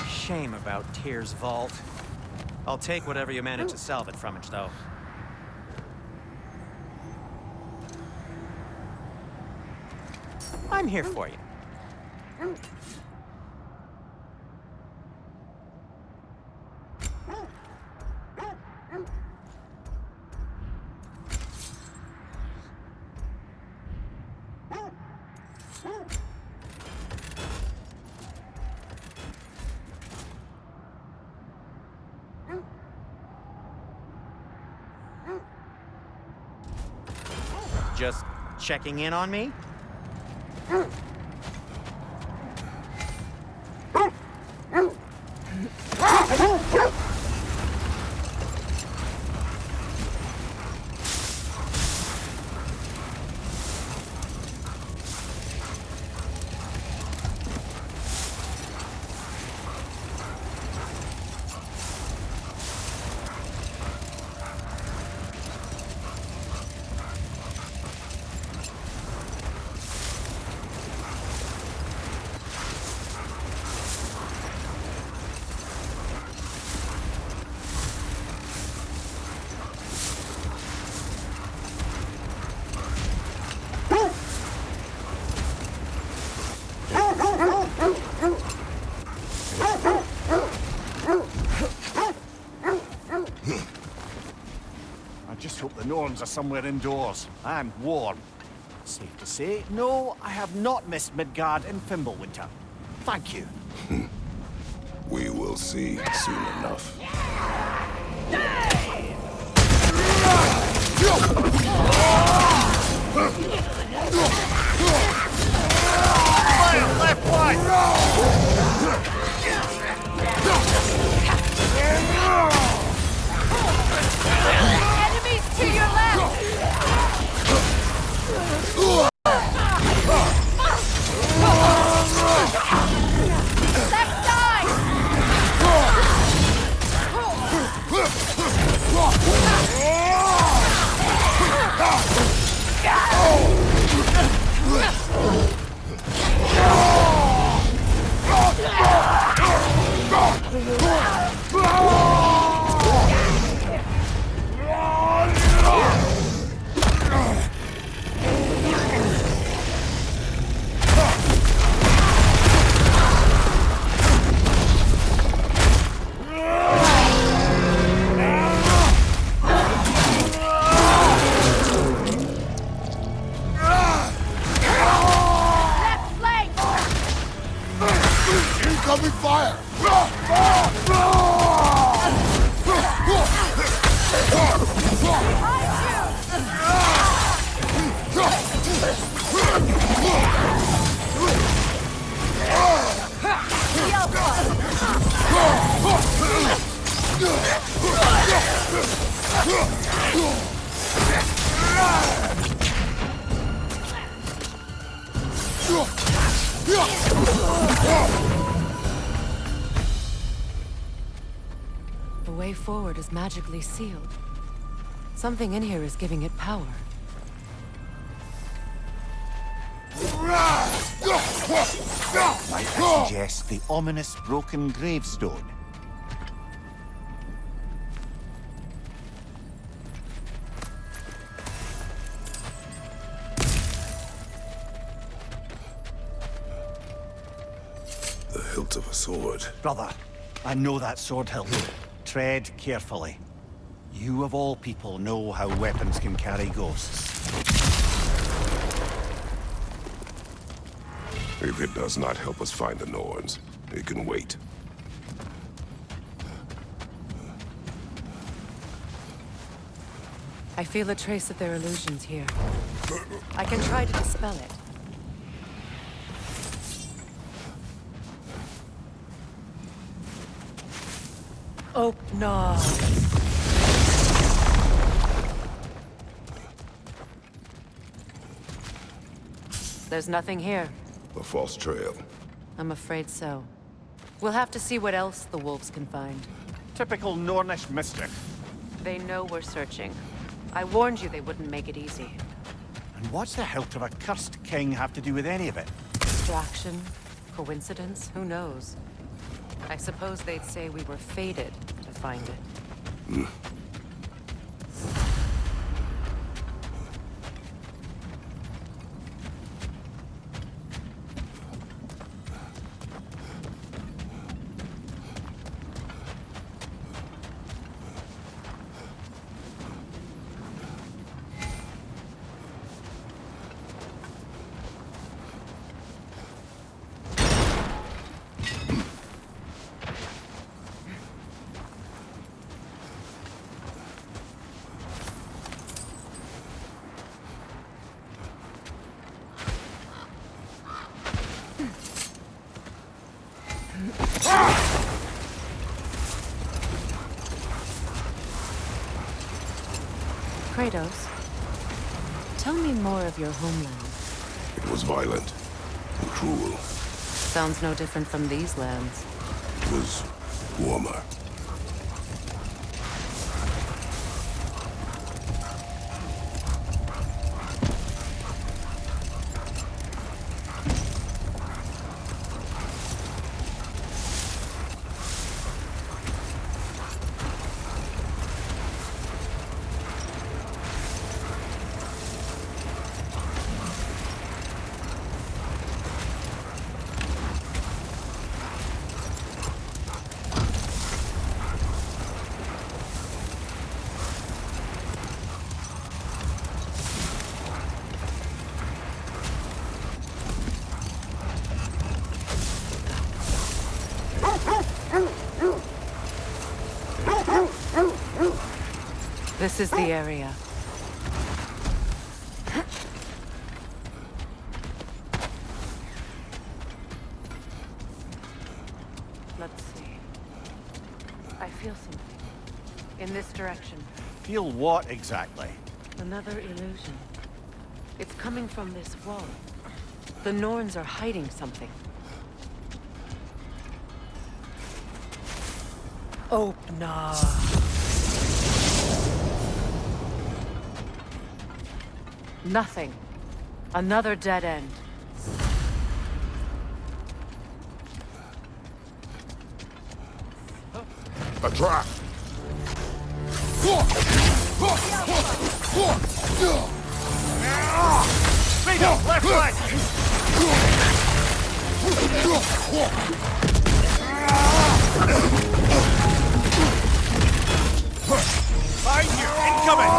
Shame about Tyr's vault. I'll take whatever you manage to salvage from it, though. I'm here for you. Just checking in on me? The Norns are somewhere indoors, and warm. Safe to say, no, I have not missed Midgard in Fimbulwinter. Thank you. We will see soon enough. Left one! Enemies to your left! Left side! Incoming fire! The way forward is magically sealed. Something in here is giving it power. Might I suggest the ominous broken gravestone? The hilt of a sword. Brother, I know that sword hilt. Tread carefully. You of all people know how weapons can carry ghosts. If it does not help us find the Norns, it can wait. I feel a trace of their illusions here. I can try to dispel it. Oh, no. There's nothing here. A false trail. I'm afraid so. We'll have to see what else the wolves can find. Typical Nornish mischief. They know we're searching. I warned you they wouldn't make it easy. And what's the hilt of a cursed king have to do with any of it? Distraction? Coincidence? Who knows? I suppose they'd say we were fated to find it. Kratos, tell me more of your homeland. It was violent and cruel. Sounds no different from these lands. It was warmer. This is the area. Let's see. I feel something. In this direction. Feel what exactly? Another illusion. It's coming from this wall. The Norns are hiding something. Open up. Nothing. Another dead end. A trap! Freedom, left leg! Behind you, incoming!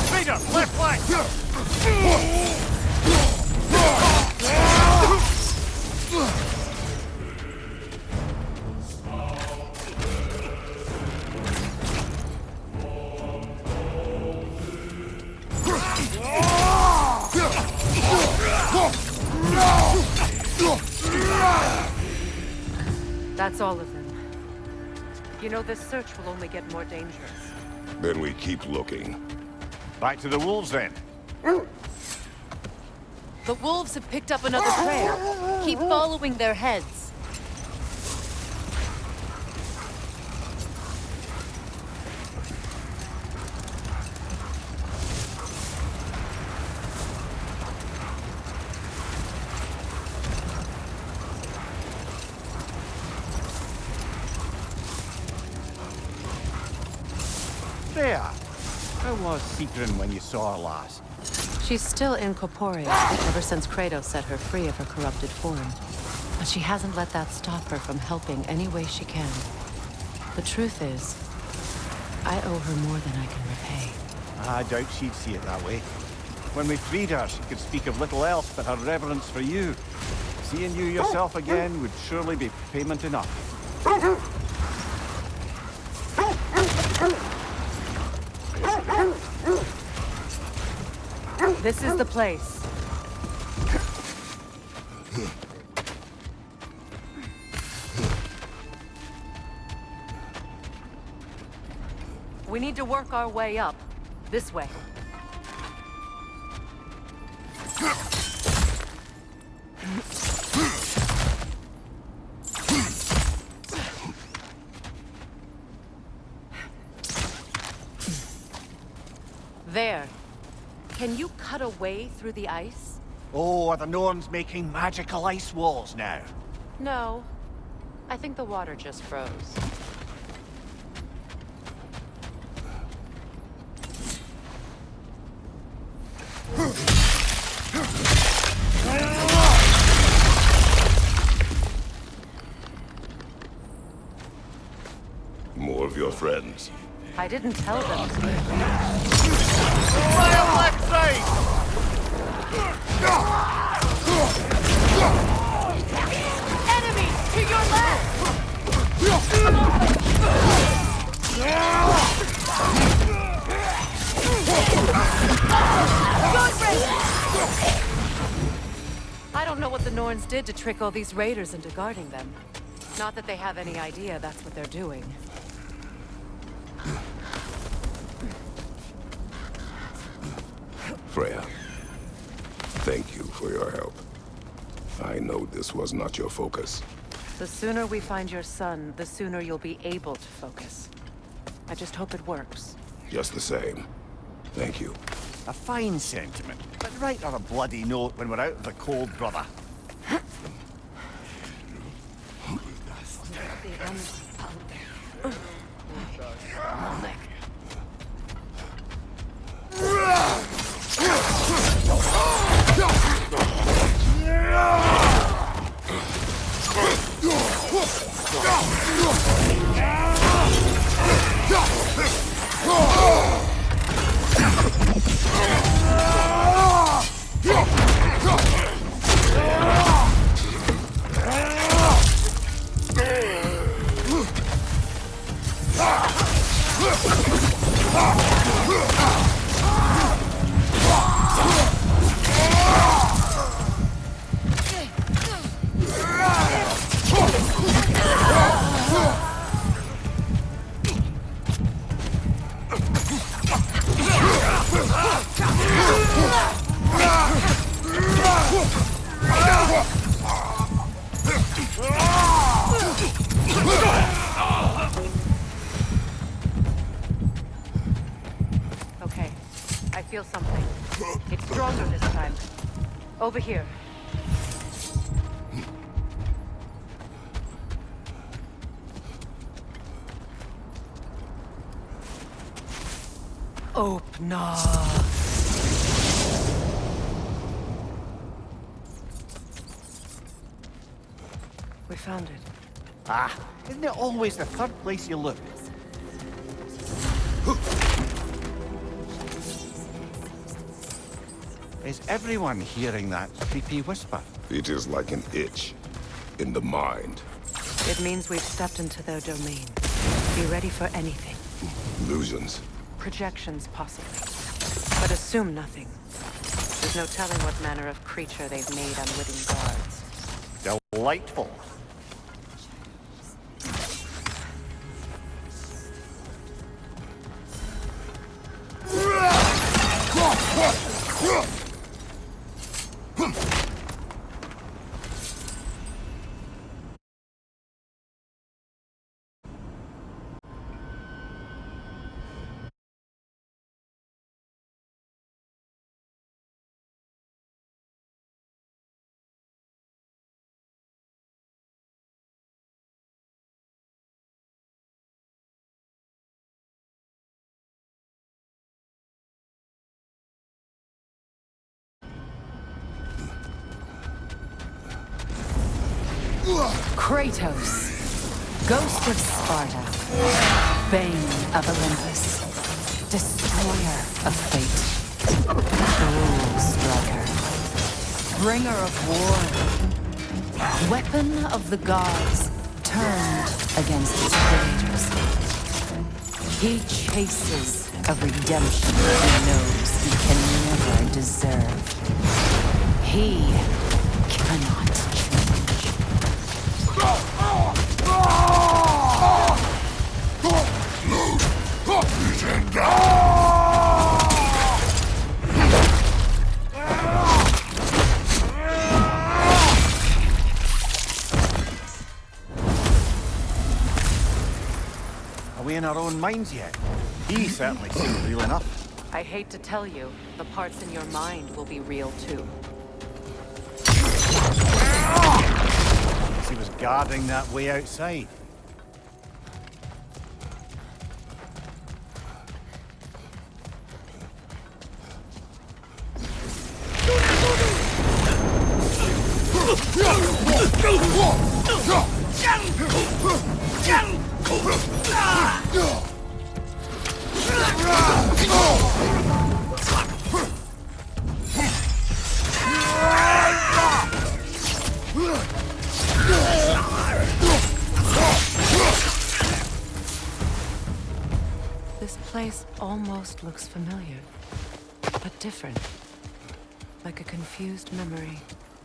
Freedom, left leg! That's all of them. You know, this search will only get more dangerous. Then we keep looking. Back to the wolves then. The wolves have picked up another trail. Keep following their heads. There. How was Sigrun when you saw her last? She's still incorporeal, ever since Kratos set her free of her corrupted form. But she hasn't let that stop her from helping any way she can. The truth is, I owe her more than I can repay. I doubt she'd see it that way. When we freed her, she could speak of little else but her reverence for you. Seeing you yourself again would surely be payment enough. This is the place. We need to work our way up. This way. There. Can you cut a way through the ice? Oh, are the Norns making magical ice walls now? No. I think the water just froze. More of your friends. I didn't tell them. Enemy to your left! I don't know what the Norns did to trick all these raiders into guarding them. Not that they have any idea that's what they're doing. Freya, thank you for your help. I know this was not your focus. The sooner we find your son, the sooner you'll be able to focus. I just hope it works. Just the same. Thank you. A fine sentiment, but write on a bloody note when we're out of the cold, brother. Okay, I feel something. It's stronger this time. Over here. Open. We found it. Ah, isn't it always the third place you look? Is everyone hearing that creepy whisper? It is like an itch in the mind. It means we've stepped into their domain. Be ready for anything. Illusions. Projections, possibly. But assume nothing. There's no telling what manner of creature they've made unwitting guards. Delightful. Kratos, Ghost of Sparta, Bane of Olympus, Destroyer of Fate, Cruel Striker, Bringer of War, Weapon of the Gods, turned against his creators. He chases a redemption he knows he can never deserve. He cannot our own minds yet. He certainly seemed real enough. I hate to tell you, the parts in your mind will be real too. He was guarding that way outside. This place almost looks familiar, but different. Like a confused memory.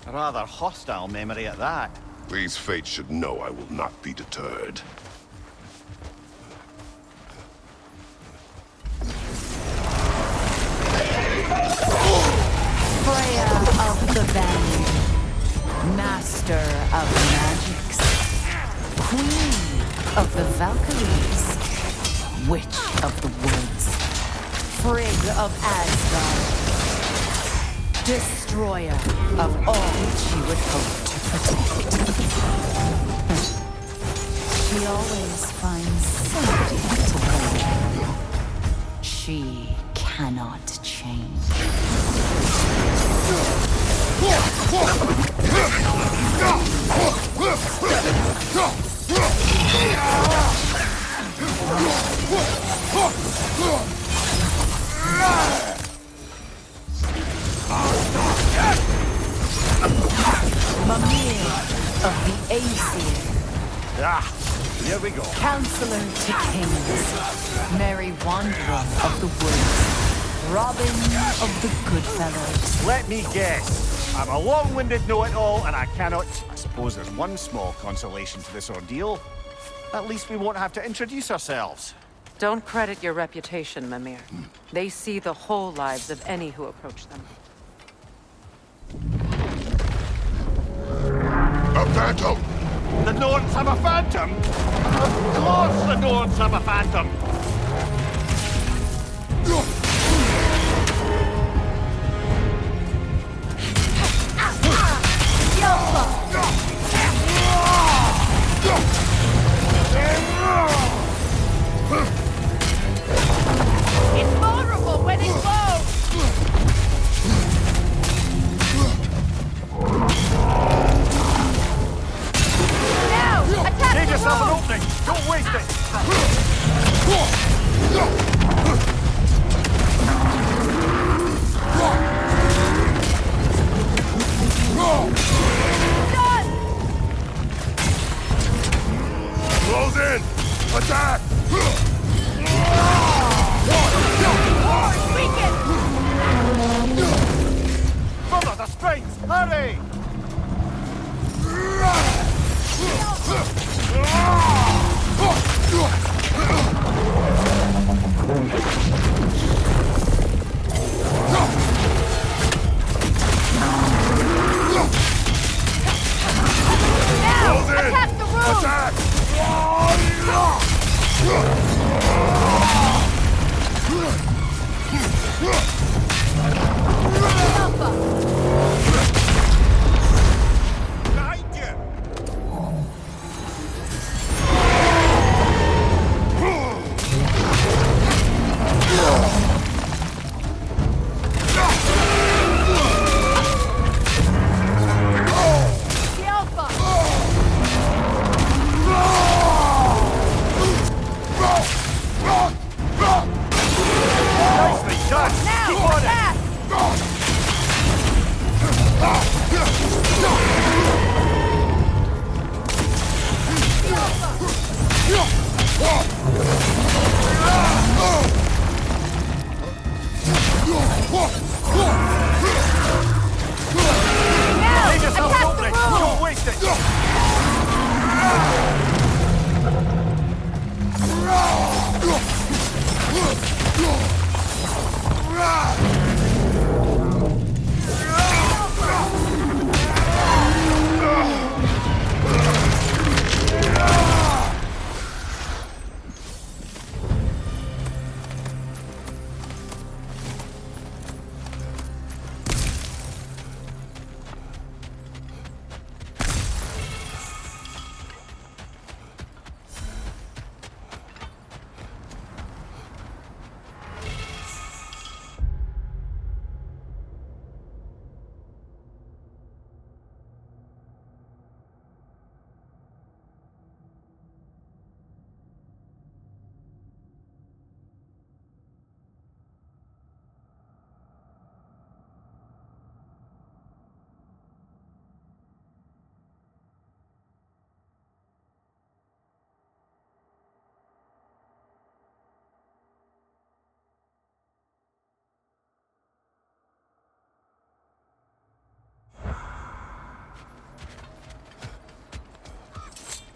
A rather hostile memory at that. These fates should know I will not be deterred. Freya of the Vanguard, Master of Magics, Queen of the Valkyries, Witch of the Woods, Frigg of Asgard, Destroyer of all she would hope to protect. She always finds somebody to blame. She cannot change. Mimir of the Aesir. Ah, here we go. Counselor to Kings, Merry Wanderer of the Woods, Robin of the Goodfellows. Let me guess. I'm a long-winded know-it-all, and I cannot... I suppose there's one small consolation to this ordeal. At least we won't have to introduce ourselves. Don't credit your reputation, Mimir. They see the whole lives of any who approach them. A phantom! The Norns have a phantom? Of course the Norns have a phantom! It's vulnerable when it glows! Now! Attack Give the yourself an room! opening! Don't waste it! Done! Close in! Attack! Weaken! Follow the strings! Hurry! Now! Close in! Attack the room! Attack! Alpha! Behind you!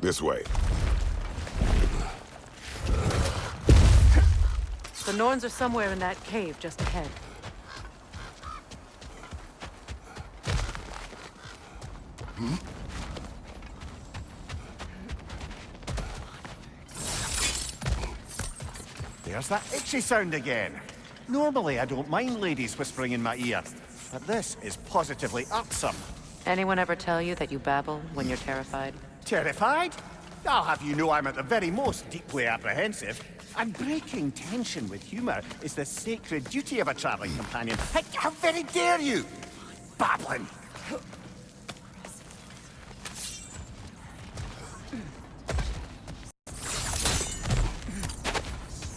This way. The Norns are somewhere in that cave just ahead. There's that itchy sound again. Normally, I don't mind ladies whispering in my ear, but this is positively irksome. Anyone ever tell you that you babble when you're terrified? Terrified? I'll have you know I'm at the very most deeply apprehensive. And breaking tension with humor is the sacred duty of a traveling companion. How very dare you! Babbling!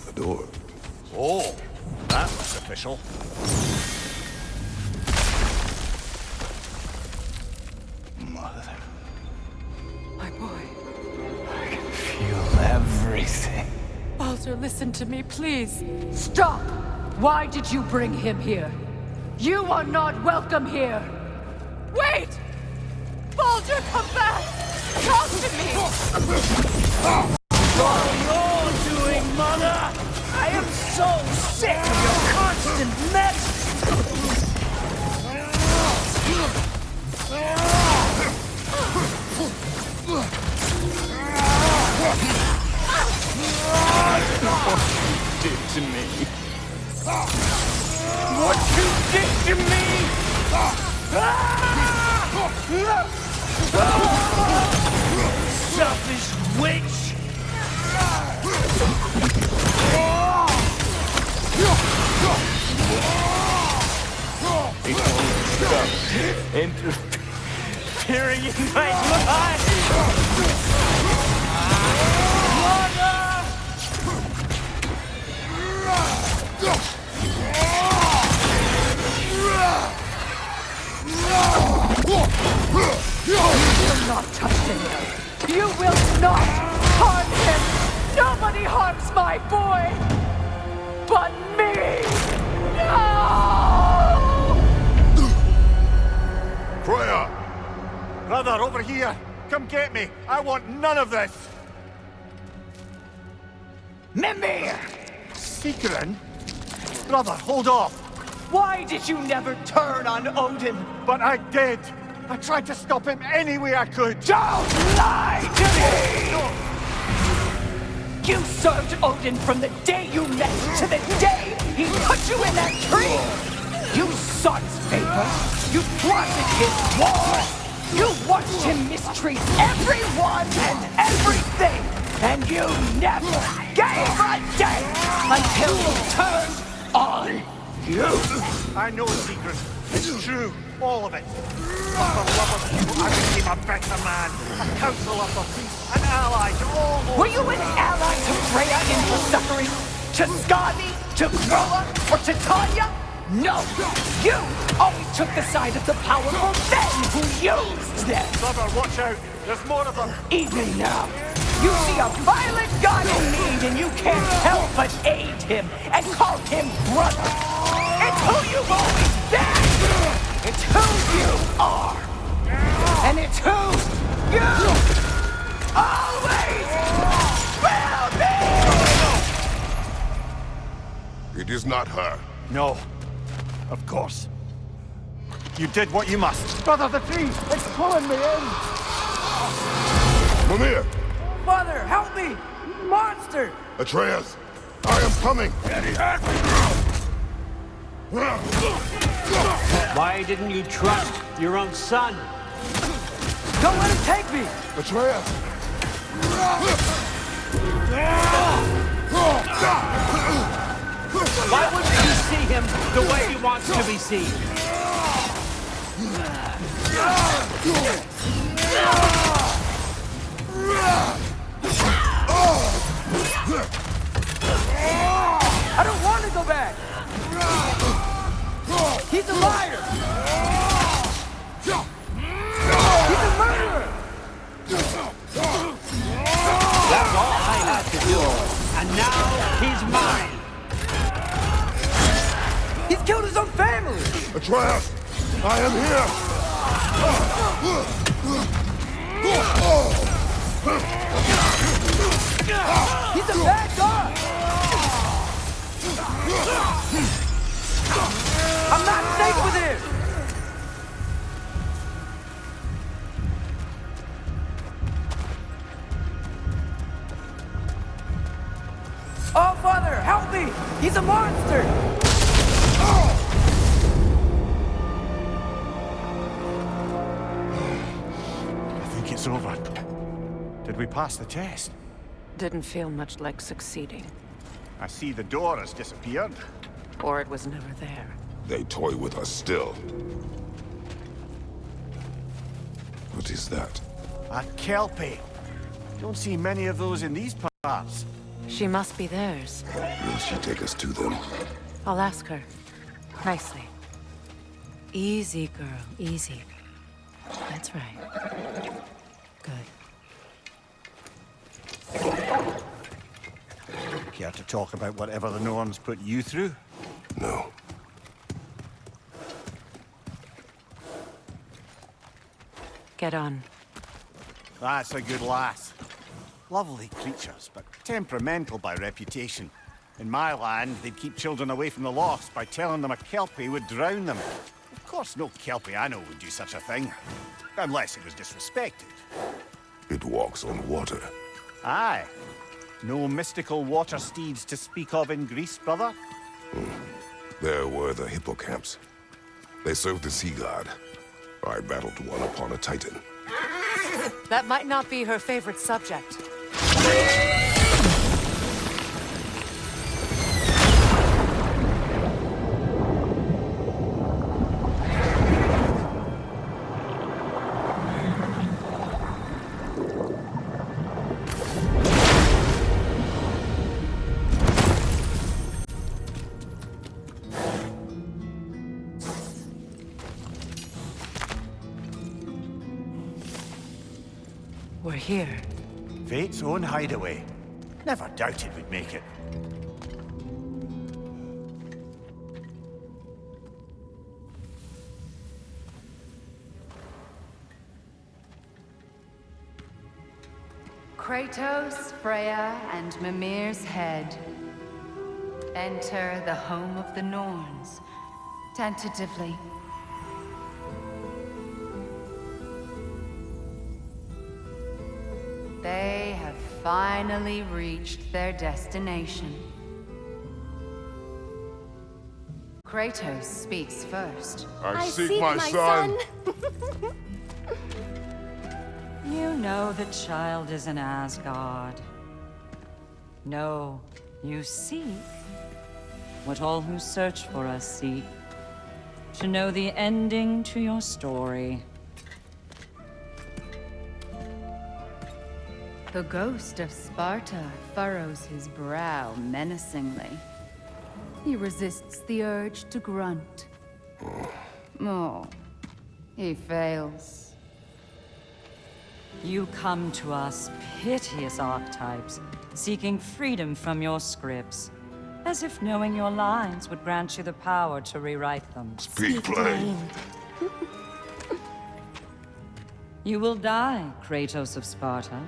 The door. Oh, that looks official. Mother. My boy. I can feel everything. Baldur, listen to me, please. Stop! Why did you bring him here? You are not welcome here! Wait! Baldur, come back! Talk to me! What are you doing, Mother? I am so sick of your constant mess! Did to me. What you did to me! Selfish witch! Interfering in my life! You will not touch him! You will not harm him! Nobody harms my boy! But me! No! Freya! Brother, over here! Come get me! I want none of this! Mimir! Seekerin? Brother, hold off! Why did you never turn on Odin? But I did! I tried to stop him any way I could! Don't lie to me! You served Odin from the day you met to the day he put you in that tree! You sought his favor, you plotted his war, you watched him mistreat everyone and everything, and you never gave a damn until he turned on you! I know the secret. It's true. All of it. But for love of you, I became a better man. A counselor for peace. An ally to all those... Were you an ally to Freya in her suffering? To Skadi? To Groa? Or to Tanya? No! You always took the side of the powerful men who used them! Brother, watch out. There's more of them. Even now, you see a violent god in need and you can't help but aid him and call him brother! It's who you've always been! It's who you are! And it's who you always will be! It is not her. No. Of course. You did what you must. Brother, the tree! It's pulling me in! Mimir! Mother, help me! Monster! Atreus! I am coming! Why didn't you trust your own son? Don't let him take me! Atreus! Why wouldn't you see him the way he wants to be seen? I don't want to go back! He's a liar! He's a murderer! That's all I had to do. And now he's mine. He's killed his own family! Atreus! I am here! He's a monster! I think it's over. Did we pass the test? Didn't feel much like succeeding. I see the door has disappeared. Or it was never there. They toy with us still. What is that? A Kelpie. Don't see many of those in these parts. She must be theirs. Will she take us to them? I'll ask her. Nicely. Easy, girl. Easy. That's right. Good. Care to talk about whatever the Norns put you through? No. Get on. That's a good lass. Lovely creatures, but temperamental by reputation. In my land, they'd keep children away from the lost by telling them a Kelpie would drown them. Of course, no Kelpie I know would do such a thing. Unless it was disrespected. It walks on water. Aye. No mystical water steeds to speak of in Greece, brother? There were the hippocamps. They served the sea god. I battled one upon a titan. That might not be her favorite subject. We're here. Fate's own hideaway. Never doubted we'd make it. Kratos, Freya, and Mimir's head. Enter the home of the Norns, tentatively. They have finally reached their destination. Kratos speaks first. I seek my son. You know the child is in Asgard. No, you seek what all who search for us seek. To know the ending to your story. The ghost of Sparta furrows his brow menacingly. He resists the urge to grunt. Oh, he fails. You come to us, piteous archetypes, seeking freedom from your scripts, as if knowing your lines would grant you the power to rewrite them. Speak plain. You will die, Kratos of Sparta.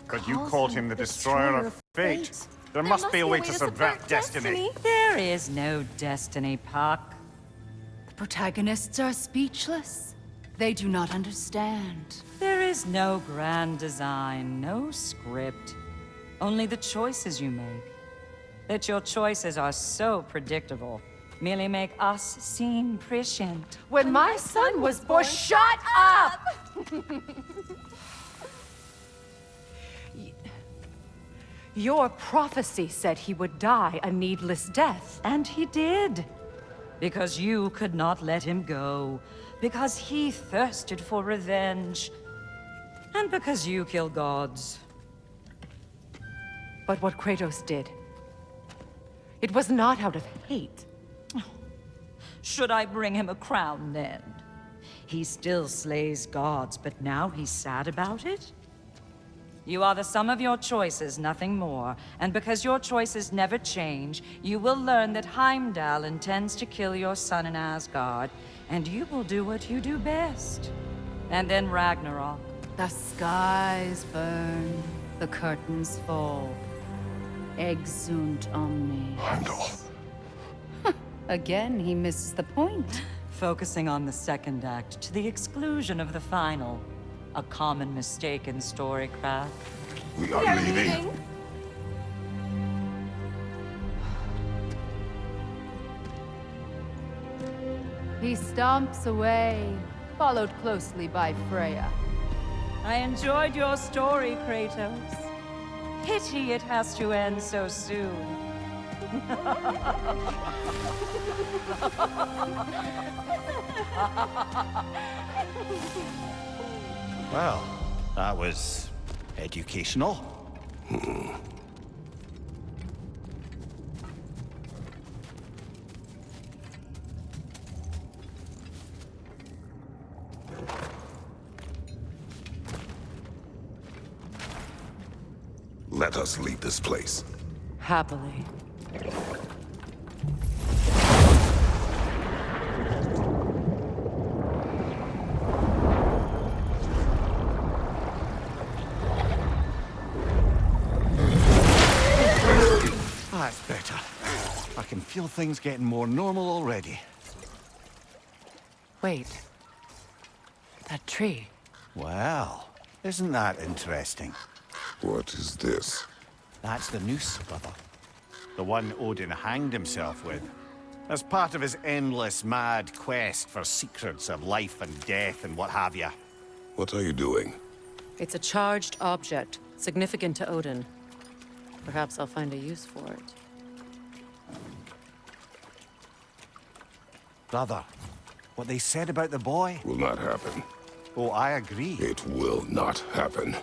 But you called him the destroyer of fate. There must be a way to subvert destiny. There is no destiny, Puck. The protagonists are speechless. They do not understand. There is no grand design, no script. Only the choices you make. That your choices are so predictable merely make us seem prescient. When my son was born, shut up! Your prophecy said he would die a needless death. And he did. Because you could not let him go. Because he thirsted for revenge. And because you kill gods. But what Kratos did, it was not out of hate. Should I bring him a crown then? He still slays gods, but now he's sad about it? You are the sum of your choices, nothing more. And because your choices never change, you will learn that Heimdall intends to kill your son in Asgard, and you will do what you do best. And then Ragnarok. The skies burn, the curtains fall. Exunt omnes. Heimdall. Again, he misses the point. Focusing on the second act to the exclusion of the final. A common mistake in storycraft. We are leaving. He stomps away, followed closely by Freya. I enjoyed your story, Kratos. Pity it has to end so soon. Well, that was educational. Let us leave this place. Happily. That's better. I can feel things getting more normal already. Wait. That tree. Well, isn't that interesting? What is this? That's the noose, brother. The one Odin hanged himself with. As part of his endless, mad quest for secrets of life and death and what have you. What are you doing? It's a charged object, significant to Odin. Perhaps I'll find a use for it. Brother, what they said about the boy? Will not happen. Oh, I agree. It will not happen.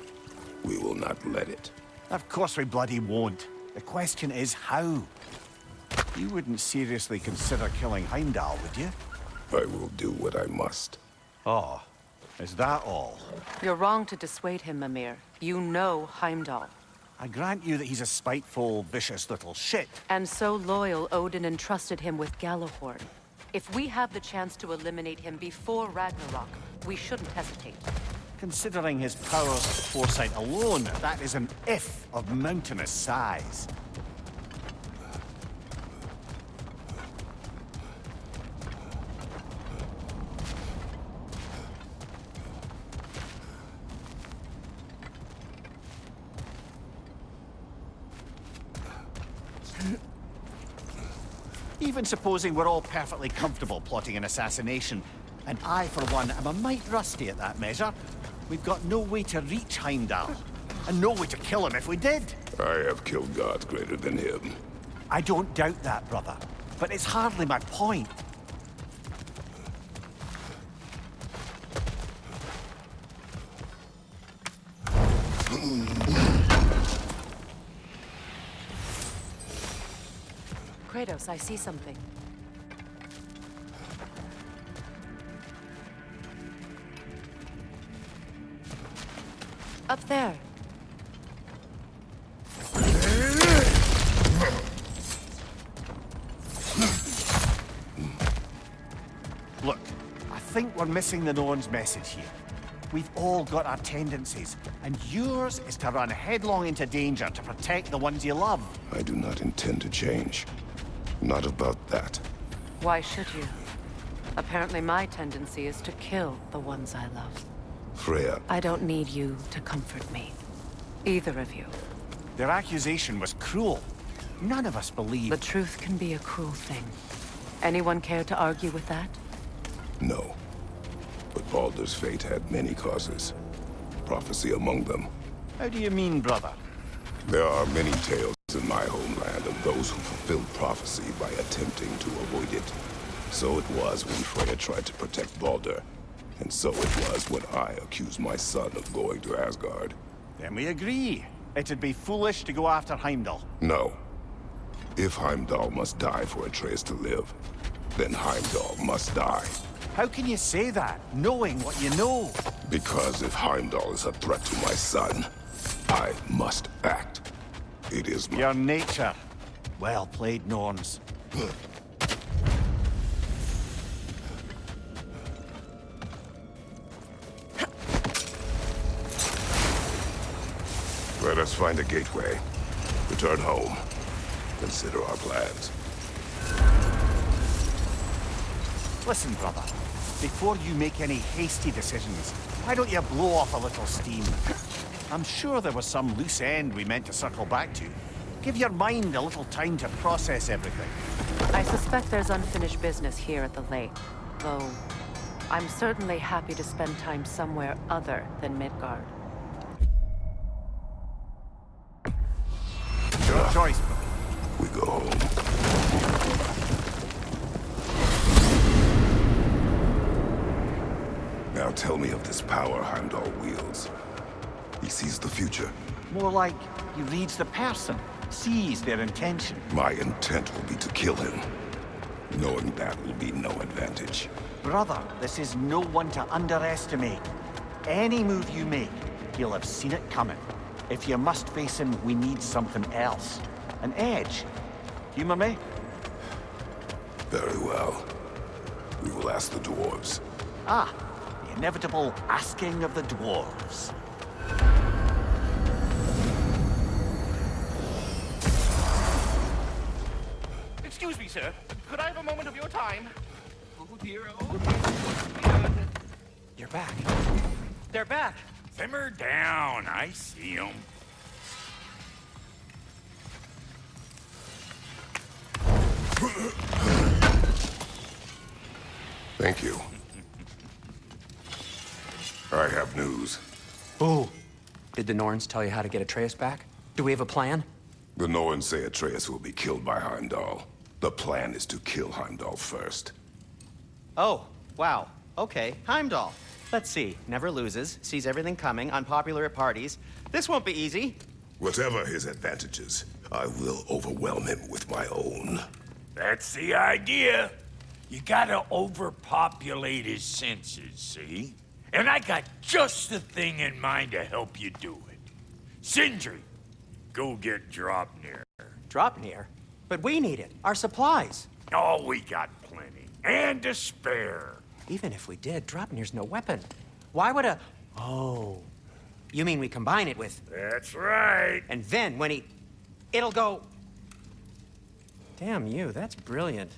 We will not let it. Of course we bloody won't. The question is how? You wouldn't seriously consider killing Heimdall, would you? I will do what I must. Oh, is that all? You're wrong to dissuade him, Mimir. You know Heimdall. I grant you that he's a spiteful, vicious little shit. And so loyal, Odin entrusted him with Gjallarhorn. If we have the chance to eliminate him before Ragnarok, we shouldn't hesitate. Considering his powers of foresight alone, that is an if of mountainous size. Even supposing we're all perfectly comfortable plotting an assassination, and I, for one, am a mite rusty at that measure, we've got no way to reach Heimdall, and no way to kill him if we did. I have killed gods greater than him. I don't doubt that, brother, but it's hardly my point. Kratos, I see something. Up there. Look, I think we're missing the Norn's message here. We've all got our tendencies, and yours is to run headlong into danger to protect the ones you love. I do not intend to change. Not about that. Why should you? Apparently my tendency is to kill the ones I love. Freya, I don't need you to comfort me. Either of you. Their accusation was cruel. None of us The believe. truth can be a cruel thing. Anyone care to argue with that? no. But Baldur's fate had many causes. Prophecy among them. How do you mean, brother? There are many tales in my homeland of those who fulfilled prophecy by attempting to avoid it. So it was when Freya tried to protect Baldur. And so it was when I accused my son of going to Asgard. Then we agree. It'd be foolish to go after Heimdall. No. If Heimdall must die for Atreus to live, then Heimdall must die. How can you say that, knowing what you know? Because if Heimdall is a threat to my son, I must act. It is my... Your nature. Well played, Norns. Let us find a gateway. Return home. Consider our plans. Listen, brother. Before you make any hasty decisions, Why don't you blow off a little steam? I'm sure there was some loose end we meant to circle back to. Give your mind a little time to process everything. I suspect there's unfinished business here at the lake, though I'm certainly happy to spend time somewhere other than Midgard. Your choice. We go home. Now tell me of this power Heimdall wields. He sees the future. More like he reads the person, sees their intention. My intent will be to kill him. Knowing that will be no advantage. Brother, this is no one to underestimate. Any move you make, he'll have seen it coming. If you must face him, we need something else. An edge. Humor me? Very well. We will ask the dwarves. Ah, the inevitable asking of the dwarves. Excuse me, sir. Could I have a moment of your time? Oh dear, You're back. They're back. Simmer down. I see them. Thank you. I have news. Oh. Did the Norns tell you how to get Atreus back? Do we have a plan? The Norns say Atreus will be killed by Heimdall. The plan is to kill Heimdall first. Oh, wow. Okay, Heimdall. Let's see. Never loses, sees everything coming, unpopular at parties. This won't be easy. Whatever his advantages, I will overwhelm him with my own. That's the idea. You gotta overpopulate his senses, see? And I got just the thing in mind to help you do it. Sindri, go get Draupnir. Draupnir? But we need it. Our supplies. Oh, we got plenty. And to spare. Even if we did, Draupnir's no weapon. Why would a... Oh. You mean we combine it with... That's right. And then when he... It'll go... Damn you, that's brilliant.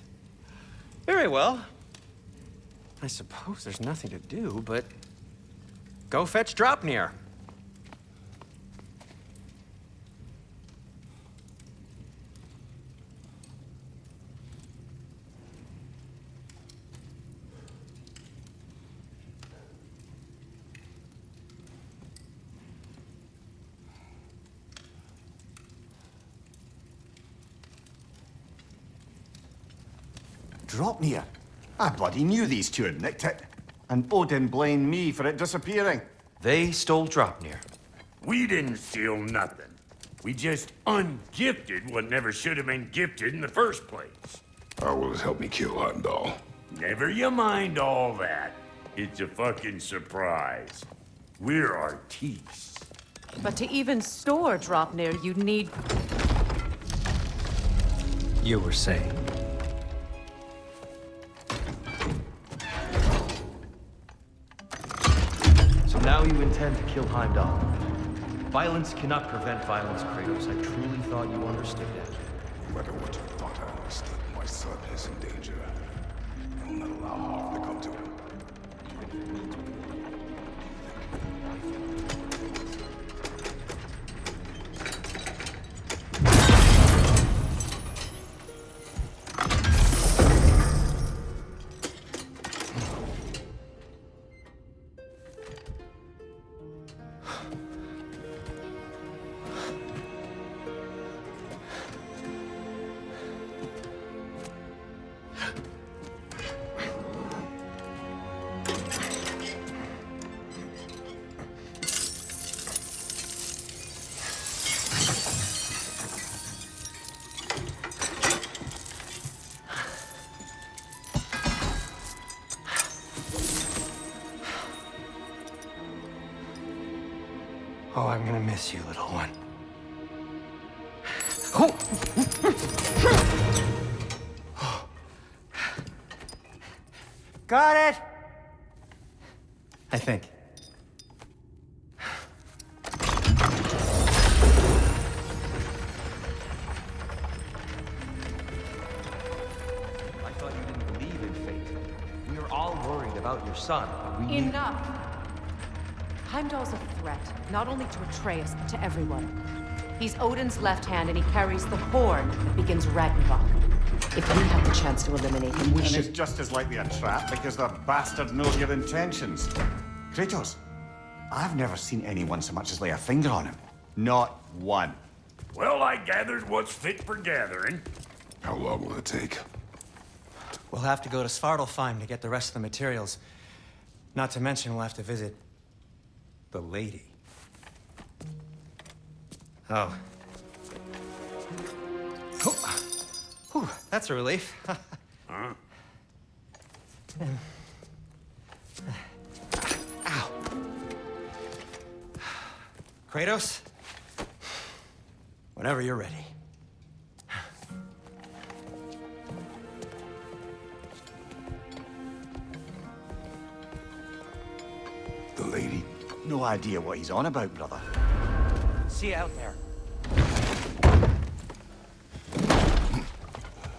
Very well. I suppose there's nothing to do, but... Go fetch Draupnir. Draupnir? I bloody knew these two had nicked it. And Odin blamed me for it disappearing. They stole Draupnir. We didn't steal nothing. We just ungifted what never should have been gifted in the first place. How will it help me kill Heimdall? Never you mind all that. It's a fucking surprise. We're artistes. But to even store Draupnir, you'd need... You were saying? So now you intend to kill Heimdall. Violence cannot prevent violence, Kratos. I truly thought you understood that. No matter what you thought I understood, my son is in danger. I will not allow harm to come to him. Oh, I'm gonna miss you, little one. Oh! Got it! I think. I thought you didn't believe in fate. We were all worried about your son, but we need... Enough! Heimdall's a threat, not only to Atreus, but to everyone. He's Odin's left hand, and he carries the horn that begins Ragnarok. If we have the chance to eliminate him, we And should... it's just as likely a trap because the bastard knows your intentions. Kratos, I've never seen anyone so much as lay a finger on him. Not one. Well, I gathered what's fit for gathering. How long will it take? We'll have to go to Svartalfheim to get the rest of the materials. Not to mention we'll have to visit the lady. Oh. Whew, that's a relief. Huh? Ow. Kratos? Whenever you're ready. The lady? No idea what he's on about, brother. See you out there.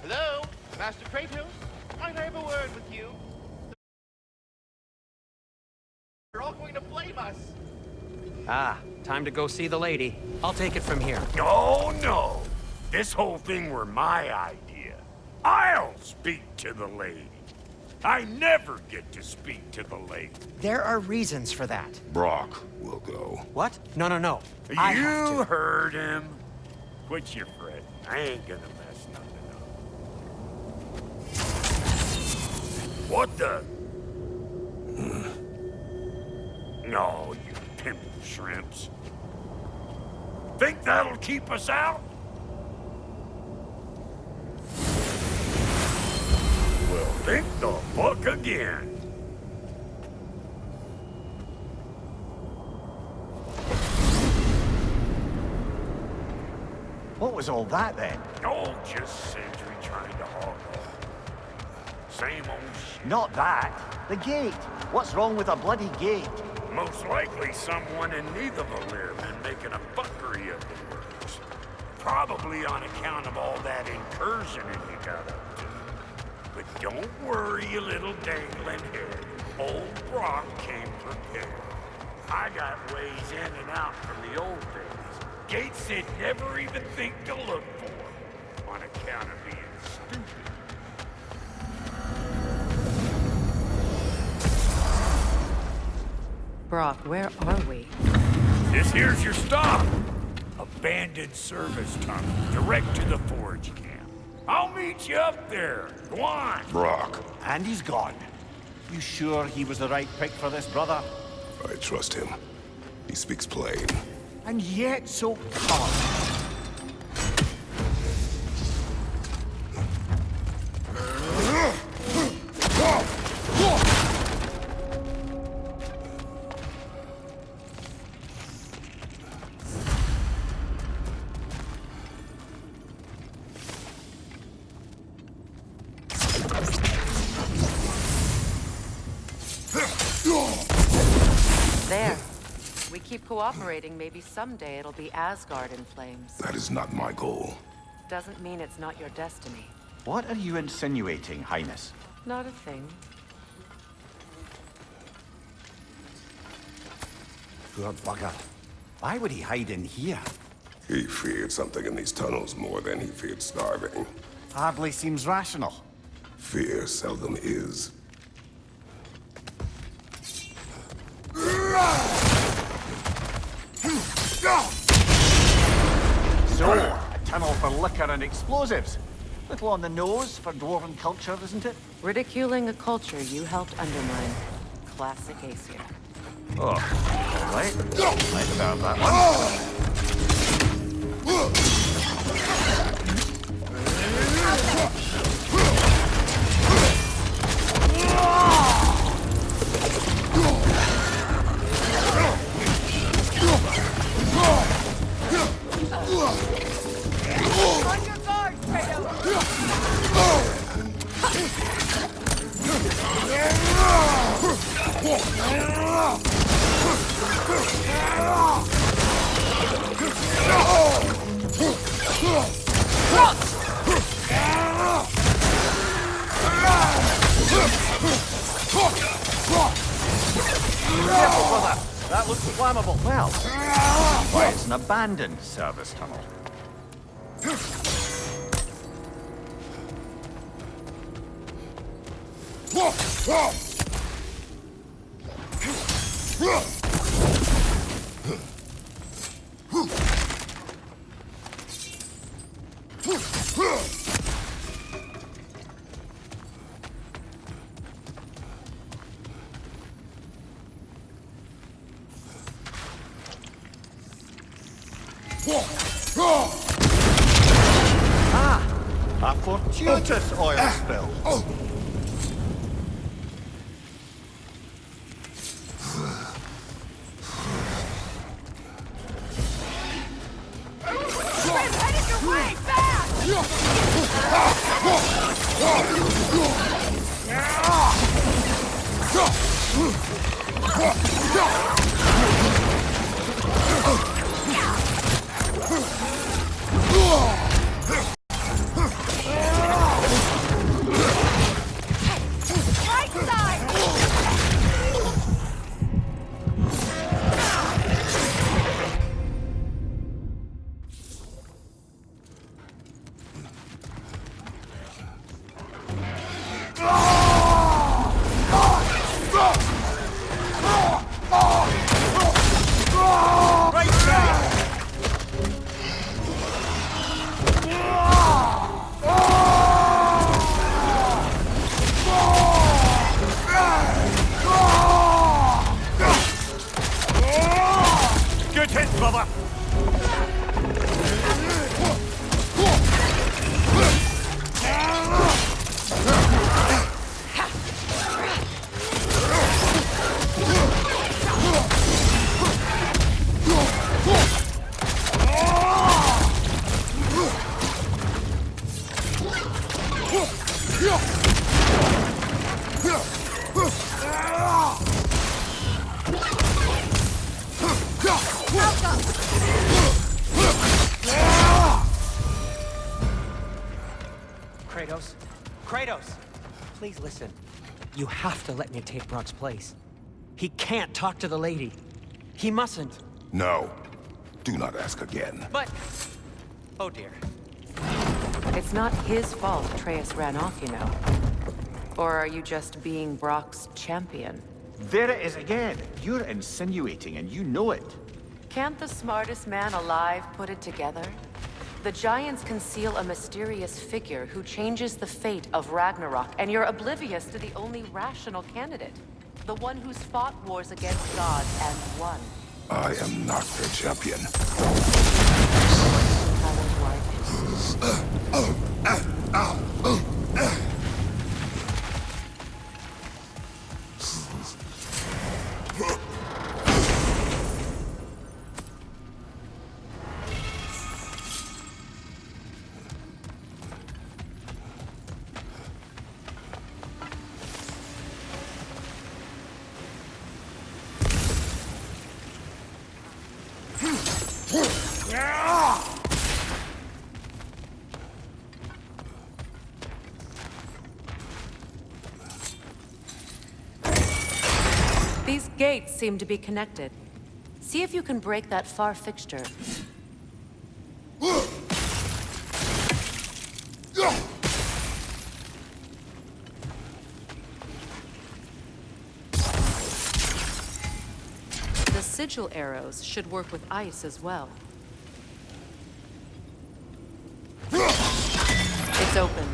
Hello, Master Kratos? Might I have a word with you? You're all going to blame us. Ah, time to go see the lady. I'll take it from here. No, no. This whole thing were my idea. I'll speak to the lady. I never get to speak to the lady. There are reasons for that. Brock will go. What? No, no, no. I have You to. heard him. Quit your fretting. I ain't gonna mess nothing up. What the? No, you pimple shrimps. Think that'll keep us out? Well, think the fuck again. What was all that then? Oh, just Sentry trying to hog off. Same old shit. Not that. The gate. What's wrong with a bloody gate? Most likely someone in Nidavellir been making a fuckery of the works. Probably on account of all that incursioning you got up to. But don't worry, you little dangling head. Old Brock came prepared. I got ways in and out from the old days. Gates they'd never even think to look for, on account of being stupid. Brock, where are we? This here's your stop. Abandoned service tunnel, direct to the forge camp. I'll meet you up there. Go on. Brock. And he's gone. You sure he was the right pick for this, brother? I trust him. He speaks plain. And yet so calm. There. We keep cooperating, maybe someday it'll be Asgard in flames. That is not my goal. Doesn't mean it's not your destiny. What are you insinuating, Highness? Not a thing. Poor bugger. Why would he hide in here? He feared something in these tunnels more than he feared starving. Hardly seems rational. Fear seldom is. So, a tunnel for liquor and explosives. Little on the nose for dwarven culture, isn't it? Ridiculing a culture you helped undermine. Classic Aesir. Oh, all right. Might have heard that one. On your guard, Careful, brother. That looks flammable. Well, why, it's an abandoned service tunnel. A fortuitous oil spill. Good hit, brother! Kratos? Kratos! Please listen. You have to let me take Brock's place. He can't talk to the lady. He mustn't. No. Do not ask again. But... oh dear. It's not his fault Atreus ran off, you know. Or are you just being Brock's champion? There it is again. You're insinuating and you know it. Can't the smartest man alive put it together? The Giants conceal a mysterious figure who changes the fate of Ragnarok, and you're oblivious to the only rational candidate. The one who's fought wars against gods and won. I am not their champion. These gates seem to be connected. See if you can break that far fixture. The sigil arrows should work with ice as well. It's open.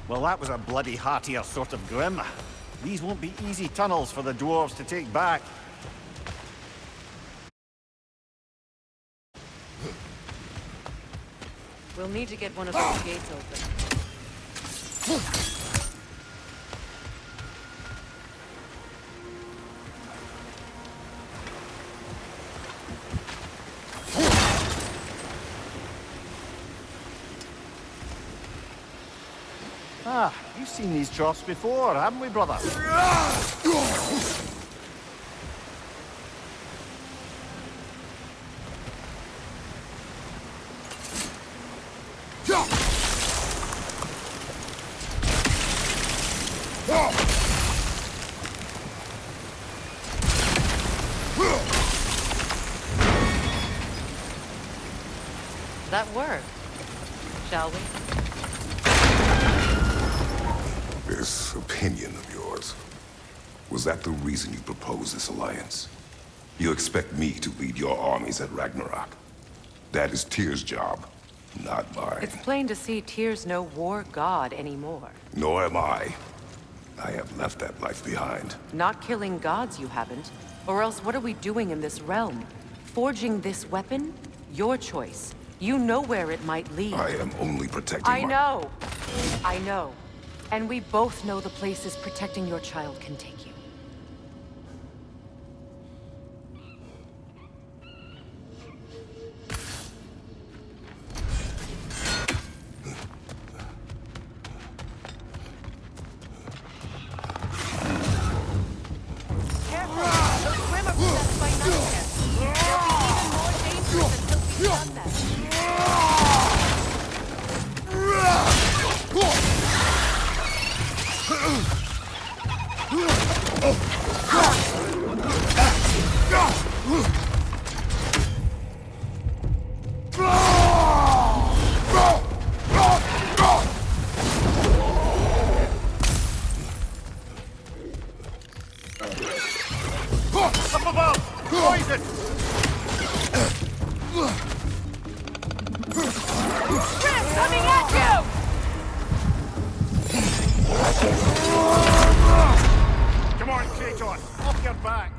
Well, that was a bloody heartier sort of grim. These won't be easy tunnels for the dwarves to take back. We'll need to get one of those gates open. Ah, we've seen these drops before, haven't we, brother? That worked. Shall we? This opinion of yours, was that the reason you proposed this alliance? You expect me to lead your armies at Ragnarok? That is Tyr's job, not mine. It's plain to see Tyr's no war god anymore. Nor am I. I have left that life behind. Not killing gods, you haven't. Or else what are we doing in this realm? Forging this weapon? Your choice. You know where it might lead. I am only protecting I know. I know. And we both know the places protecting your child can take you. Careful! Those swim are possessed by nightmares. They'll be even more dangerous until we've done that. Up above! Poison! Coming at you! Come on, Kratos! Off your back!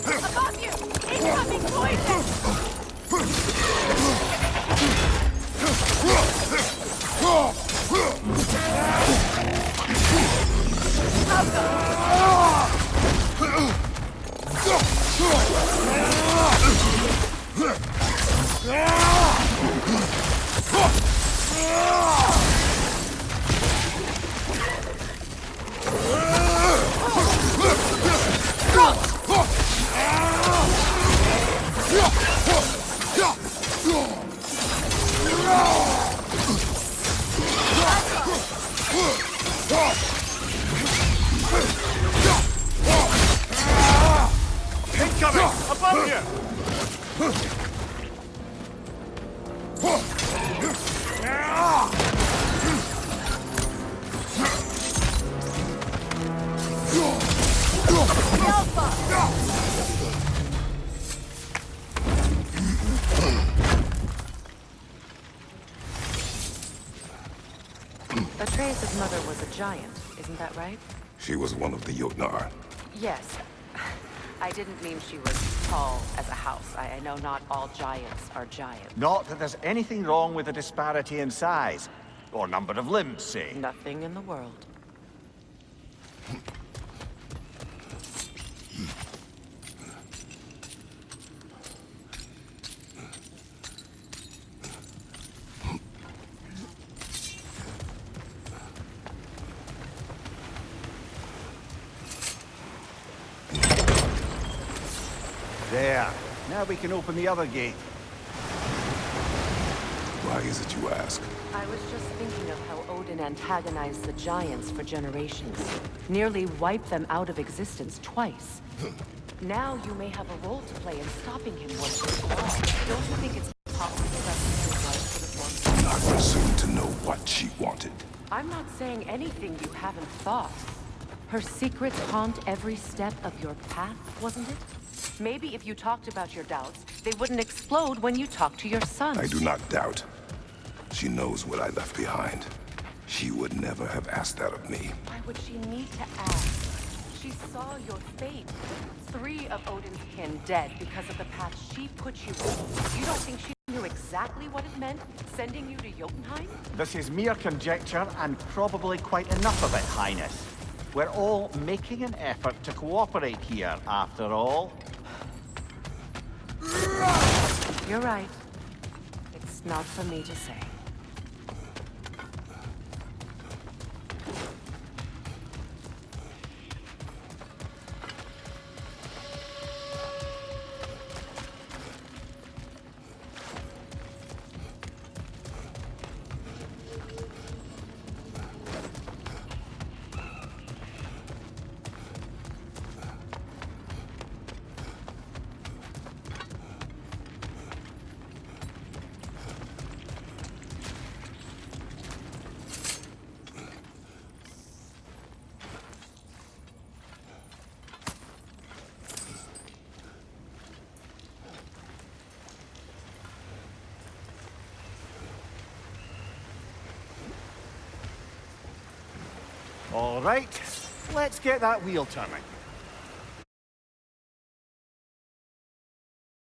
Above you! Incoming poison! Incoming! Above you! Atreus' mother was a giant, isn't that right? She was one of the Jotnar. Yes. I didn't mean she was tall as a house. I know not all giants are giants. Not that there's anything wrong with the disparity in size. Or number of limbs, say. Nothing in the world. Now we can open the other gate. Why is it you ask? I was just thinking of how Odin antagonized the giants for generations. Nearly wiped them out of existence twice. Now you may have a role to play in stopping him once and for all. Don't you think it's possible that his wife could have I presume to know what she wanted. I'm not saying anything you haven't thought. Her secrets haunt every step of your path, wasn't it? Maybe if you talked about your doubts, they wouldn't explode when you talked to your son. I do not doubt. She knows what I left behind. She would never have asked that of me. Why would she need to ask? She saw your fate. 3 of Odin's kin dead because of the path she put you in. You don't think she knew exactly what it meant, sending you to Jotunheim? This is mere conjecture, and probably quite enough of it, Highness. We're all making an effort to cooperate here, after all. You're right. It's not for me to say. All right, let's get that wheel turning.